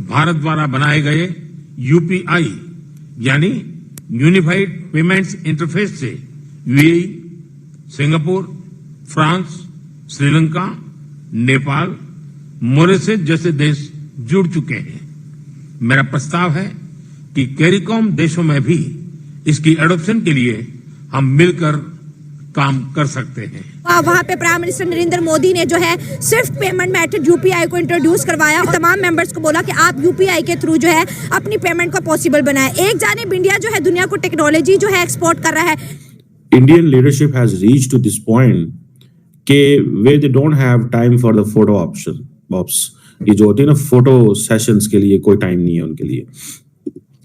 भारत द्वारा बनाए गए यूपीआई यानी यूनिफाइड पेमेंट्स इंटरफेस से UAE, Singapore, France, Sri Lanka, Nepal, Mauritius जैसे देश जुड़ चुके हैं। मेरा प्रस्ताव है कि कैरिकॉम देशों में भी इसकी एडॉप्शन के लिए हम मिलकर काम कर सकते हैं। वहाँ पे प्राइम मिनिस्टर नरेंद्र मोदी ने जो है सिर्फ पेमेंट मेथड यूपीआई को इंट्रोड्यूस करवाया और तमाम मेंबर्स को बोला कि आप यूपीआई के थ्रू जो है अपनी पेमेंट को पॉसिबल बनाए। एक जानिब इंडिया जो है दुनिया को टेक्नोलॉजी जो है एक्सपोर्ट कर रहा है। Indian leadership has reached to this point के वे they don't have time for the photo ops. ये जो होते हैं ना फोटो सेशंस के लिए कोई टाइम नहीं है उनके लिए।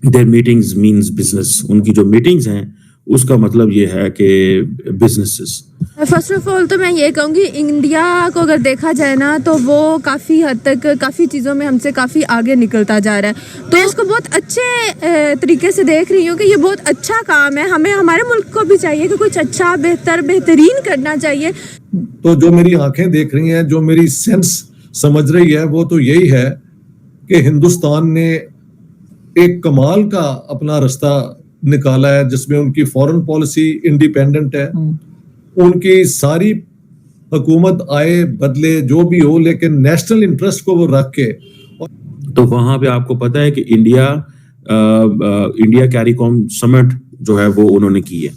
There meetings means business. उनकी जो मीटिंग्स हैं उसका मतलब ये है कि बिजनेसेस। फर्स्ट ऑफ ऑल तो मैं ये कहूँगी इंडिया को अगर देखा जाए ना तो वो काफ़ी हद तक काफ़ी चीज़ों में हमसे काफ़ी आगे निकलता जा रहा है। तो इसको बहुत अच्छे तरीके से देख रही हूँ कि ये बहुत अच्छा काम है। हमें हमारे मुल्क को भी चाहिए कि कुछ अच्छा बेहतरीन करना चाहिए। तो जो मेरी आंखें देख रही हैं, जो मेरी सेंस समझ रही है, वो तो यही है कि हिंदुस्तान ने एक कमाल का अपना रास्ता निकाला है जिसमें उनकी फॉरेन पॉलिसी इंडिपेंडेंट है। उनकी सारी हुकूमत आए बदले जो भी हो, लेकिन नेशनल इंटरेस्ट को वो रख के। तो वहां पे आपको पता है कि इंडिया कैरिकॉम समिट जो है वो उन्होंने की है।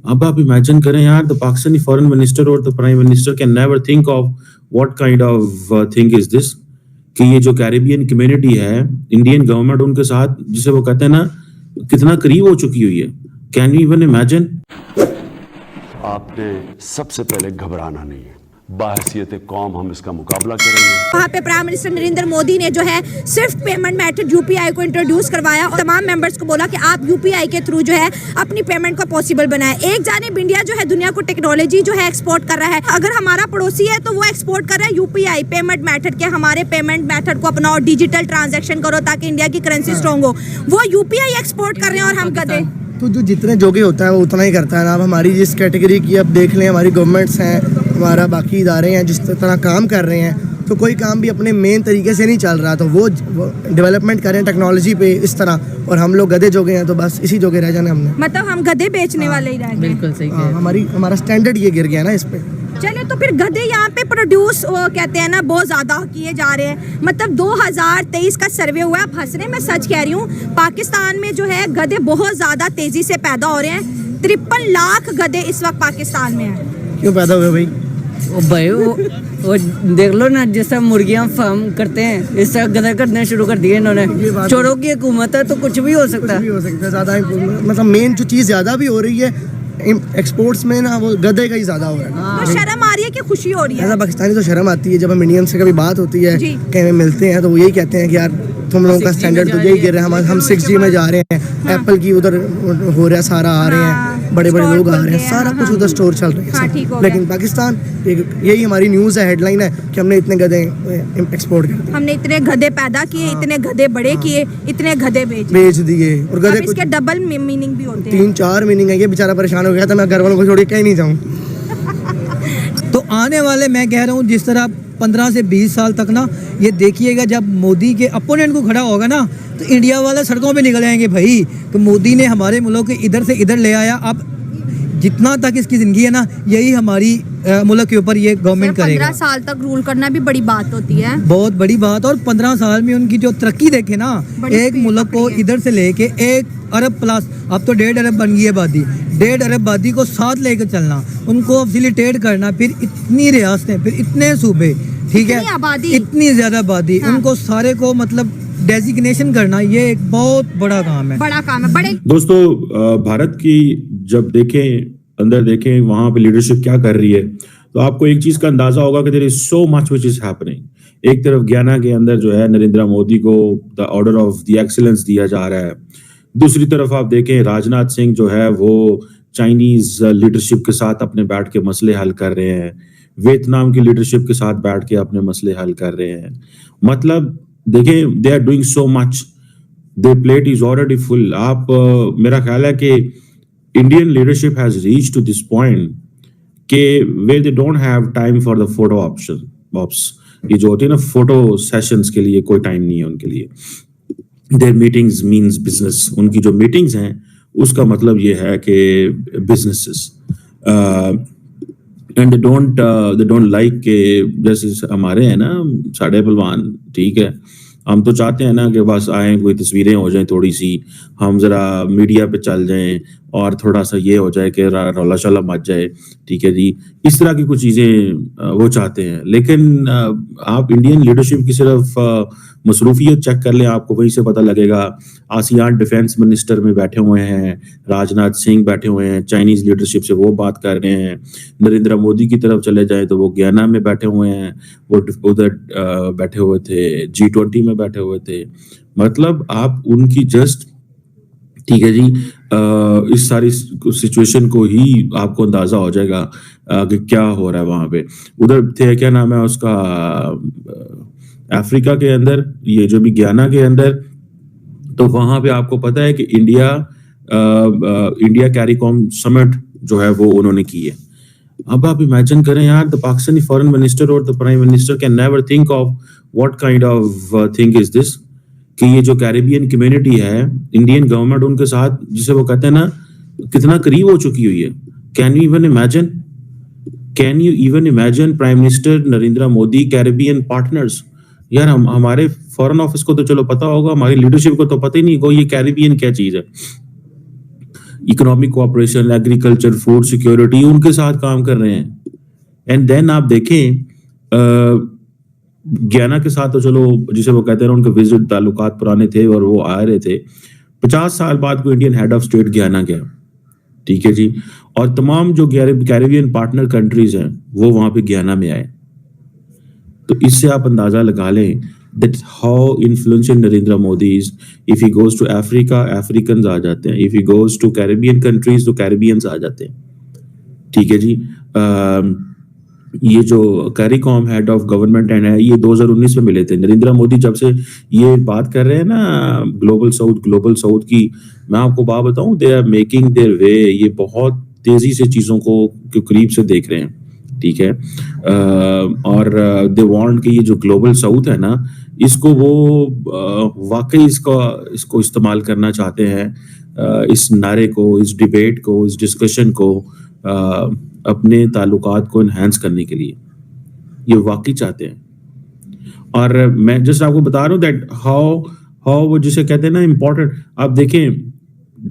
अब आप इमेजिन करें यार, द पाकिस्तानी फॉरेन मिनिस्टर और the prime minister can never think of what kind of thing is this कि ये जो कैरिबियन कम्युनिटी है, इंडियन गवर्नमेंट उनके साथ जिसे वो कहते हैं ना कितना करीब हो चुकी हुई है। Can you even imagine? आपने सबसे पहले घबराना नहीं है। बाहसियत कौम हम इसका मुकाबला करेंगे। वहाँ पे प्राइम मिनिस्टर नरेंद्र मोदी ने जो है सिर्फ पेमेंट मेथड यूपीआई को इंट्रोड्यूस करवाया और तमाम मेंबर्स को बोला कि आप यूपीआई के थ्रू जो है अपनी पेमेंट को पॉसिबल बनाए। एक जानिब इंडिया जो है दुनिया को टेक्नोलॉजी जो है एक्सपोर्ट कर रहा है। अगर हमारा पड़ोसी है तो वो एक्सपोर्ट कर रहा है यूपीआई पेमेंट मेथड के। हमारे पेमेंट मेथड को अपनाओ, डिजिटल ट्रांजेक्शन करो ताकि इंडिया की करेंसी स्ट्रॉन्ग हो। वो यूपीआई एक्सपोर्ट कर रहे हैं और हम गधे। तो जो जितने जोगे होता है वो उतना ही करता है ना। अब हमारी जिस कैटेगरी की अब देख लें, हमारी गवर्नमेंट्स हैं, हमारा बाकी इदारे हैं जिस तरह काम कर रहे हैं, तो कोई काम भी अपने मेन तरीके से नहीं चल रहा। तो वो डेवलपमेंट करें टेक्नोलॉजी पे इस तरह, और हम लोग गधे जोगे हैं तो बस इसी जोगे रह जाना हमने। मतलब हम गधे बेचने वाले ही रह गए। बिल्कुल सही कहा। हमारा स्टैंडर्ड ये गिर गया ना इस पे। चले तो फिर गधे यहाँ पे प्रोड्यूस कहते हैं ना बहुत ज्यादा किए जा रहे हैं। मतलब 2023 का सर्वे हुआ है। आप हंस रहे हैं, मैं सच कह रही हूँ। पाकिस्तान में जो है गधे बहुत ज्यादा तेजी से पैदा हो रहे हैं। 53 लाख गधे इस वक्त पाकिस्तान में हैं। क्यों पैदा हुए भाई? वो देख लो ना, जिस तरह मुर्गियां फार्म करते हैं इस तरह गधे करने शुरू कर दिए इन्होंने। चोरों की हुकूमत है तो कुछ भी हो सकता है। ज्यादा मतलब मेन जो चीज ज्यादा भी हो रही है एक्सपोर्ट्स में ना, वो गधे का ही ज्यादा हो रहा है। तो शर्म आ रही है कि खुशी हो रही है? ऐसा पाकिस्तानी तो शर्म आती है जब हम इंडियन से कभी बात होती है, कहीं मिलते हैं तो वो यही कहते हैं कि यार तुम लोगों का स्टैंडर्ड तो यही गिर रहा है। हम 6G में जा रहे हैं, एप्पल की उधर हो रहा है, सारा आ रहे हैं, बड़े बड़े लोग आ रहे हैं, सारा कुछ उधर स्टोर चल रहा है। लेकिन पाकिस्तान, यही हमारी न्यूज़ है, हेडलाइन है कि हमने इतने गधे एक्सपोर्ट किए, हमने इतने गधे पैदा किए, इतने गधे बड़े किए, इतने गधे बेच दिए। और गधे इसके डबल मीनिंग भी होते हैं, 3-4 मीनिंग है। ये बेचारा परेशान हो गया था, मैं घर वालों को छोड़ के कहीं नहीं जाऊँ। तो आने वाले, मैं कह रहा हूँ जिस तरह 15 से 20 साल तक ना, ये देखिएगा जब मोदी के अपोनेंट को खड़ा होगा ना तो इंडिया वाले सड़कों पे निकल आएंगे भाई कि मोदी ने हमारे मुल्क के इधर से इधर ले आया। अब जितना तक इसकी जिंदगी है ना, यही हमारी मुल्क के ऊपर ये गवर्नमेंट करेगा। 15 साल तक रूल करना भी बड़ी बात होती है, बहुत बड़ी बात। और 15 साल में उनकी जो तरक्की देखे ना, एक मुल्क को इधर से लेके 1 अरब प्लस, अब तो 1.5 अरब बन गई है आबादी। 1.5 अरब आबादी को साथ लेकर चलना, उनको फैसिलिटेट करना, फिर इतनी रियासतें, फिर इतने सूबे, ठीक है, इतनी ज्यादा आबादी, उनको सारे को मतलब डेजिग्नेशन करना, ये एक बहुत बड़ा काम है। बड़ा काम है। बड़े दोस्तों, भारत की जब देखें, अंदर देखें वहां पे लीडरशिप क्या कर रही है, तो आपको एक चीज का अंदाजा होगा कि there is so much which is happening. एक तरफ गयाना के अंदर जो है नरेंद्र मोदी को the order of the excellence दिया जा रहा है। दूसरी तरफ आप देखें राजनाथ सिंह जो है वो चाइनीज लीडरशिप के साथ अपने बैठ के मसले हल कर रहे हैं, वियतनाम की लीडरशिप के साथ बैठ के अपने मसले हल कर रहे हैं। मतलब देखें, they are doing so much, the plate is already full. आप मेरा ख्याल है कि Indian leadership has reached to this point के वे they don't have time for the photo ops. ये जो होती है ना फोटो सेशंस के लिए कोई टाइम नहीं है उनके लिए. There meetings means business. उनकी जो मीटिंग्स हैं उसका मतलब ये है कि businesses. And they don't like के जैसे हमारे हैं ना साढ़े पहलवान, ठीक है, हम तो चाहते हैं ना कि बस आए, कोई तस्वीरें हो जाएं थोड़ी सी, हम जरा मीडिया पे चल जाएं और थोड़ा सा ये हो जाए कि रौला शौला मच जाए, ठीक है जी. इस तरह की कुछ चीज़ें वो चाहते हैं. लेकिन आप इंडियन लीडरशिप की सिर्फ मसरूफियत चेक कर लें, आपको वहीं से पता लगेगा. आसियान डिफेंस मिनिस्टर में बैठे हुए हैं, राजनाथ सिंह बैठे हुए हैं, चाइनीज लीडरशिप से वो बात कर रहे हैं. नरेंद्र मोदी की तरफ चले जाएं तो वो गयाना में बैठे हुए हैं, वो उधर बैठे हुए थे, G20 में बैठे हुए थे. मतलब आप उनकी जस्ट, ठीक है जी, इस सारी सिचुएशन को ही आपको अंदाजा हो जाएगा कि क्या हो रहा है वहां पे. उधर थे, क्या नाम है उसका, अफ्रीका के अंदर, ये जो भी गयाना के अंदर, तो वहां पे आपको पता है कि इंडिया कैरिकॉम समिट जो है वो उन्होंने की है. अब आप इमेजिन करें यार, द पाकिस्तानी फॉरेन मिनिस्टर और the prime minister can never think of what kind of thing is this, कि ये जो कैरिबियन कम्युनिटी है, इंडियन गवर्नमेंट उनके साथ, जिसे वो कहते हैं ना, कितना करीब हो चुकी हुई है. Can you even imagine prime minister Narendra Modi Caribbean partners. यार हमारे फॉरेन ऑफिस को तो चलो पता होगा, हमारी लीडरशिप को तो पता ही नहीं को ये कैरिबियन क्या चीज है. Economic cooperation, agriculture, food security, उनके साथ काम कर रहे हैं. एंड देन आप देखें गयाना के साथ तो चलो, जिसे वो कहते हैं उनके विजिट ताल्लुकात पुराने थे और वो आ रहे थे. 50 साल बाद कोई Indian head of state Guyana गया, ठीक है जी, और तमाम जो कैरिबियन पार्टनर कंट्रीज हैं वो वहां पे गयाना में आए. तो इससे आप अंदाजा लगा लें that how influential Narendra Modi is. If he goes to Africa, Africans आ जाते हैं. If he goes to Caribbean countries, तो Caribbeans आ जाते हैं. ठीक है जी. ये जो CARICOM head of government and है, ये 2019 में मिले थे. नरेंद्र मोदी जब से ये बात कर रहे हैं ना ग्लोबल साउथ की, मैं आपको बात बताऊं, they are making their way. ये बहुत तेजी से चीजों को करीब से देख रहे हैं, ठीक है. और दे वांट कि ये जो ग्लोबल साउथ है ना, इसको वो वाकई इसको इस्तेमाल करना चाहते हैं, इस नारे को, इस डिबेट को, इस डिस्कशन को अपने ताल्लुकात को इन्हांस करने के लिए ये वाकई चाहते हैं. और मैं जस्ट आपको बता रहा हूँ दैट हाउ वो जिसे कहते हैं ना इम्पोर्टेंट. आप देखें